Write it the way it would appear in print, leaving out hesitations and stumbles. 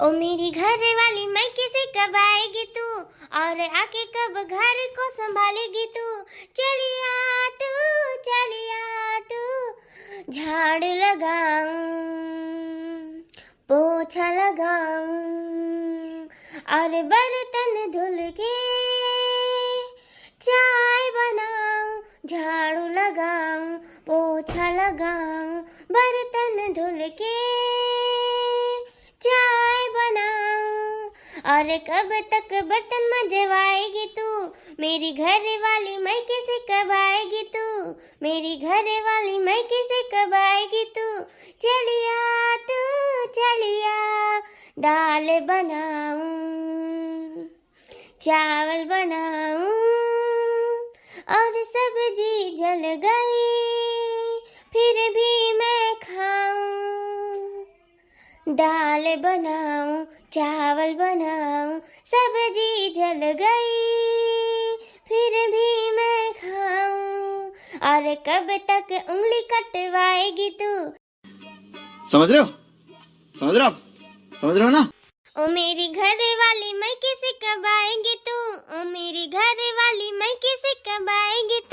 ओ मेरी घर वाली मैं किसे कब आएगी तू, और आके कब घर को संभालेगी तू। चलिया तू झाड़ लगाऊं, पोछा लगाऊं, और बर्तन धुल के चाय बनाऊं। झाड़ू लगाऊं, पोछा लगाऊं, बर्तन धुल के चाय बनाऊं। और कब तक बर्तन मंजवाएगी तू, मेरी घर वाली मैं किसे कब आएगी तू। मेरी घर वाली मैं किसे कब आएगी तू। चलिया तू चलिया, दाल बनाऊं, चावल बनाऊं, और सब्जी जल गई फिर भी मैं खाऊं। दाल बनाऊं, चावल बनाऊं, सब्जी जल गई फिर भी मैं खाऊं। और कब तक उंगली कटवाएगी तू। समझ रहे हो? समझ रहे हो आप? समझ रहे हो ना? ओ मेरी घर वाली मैं किसे कब आएगी तू। ओ मेरी घर वाली मैं किसे कब आएगी तू।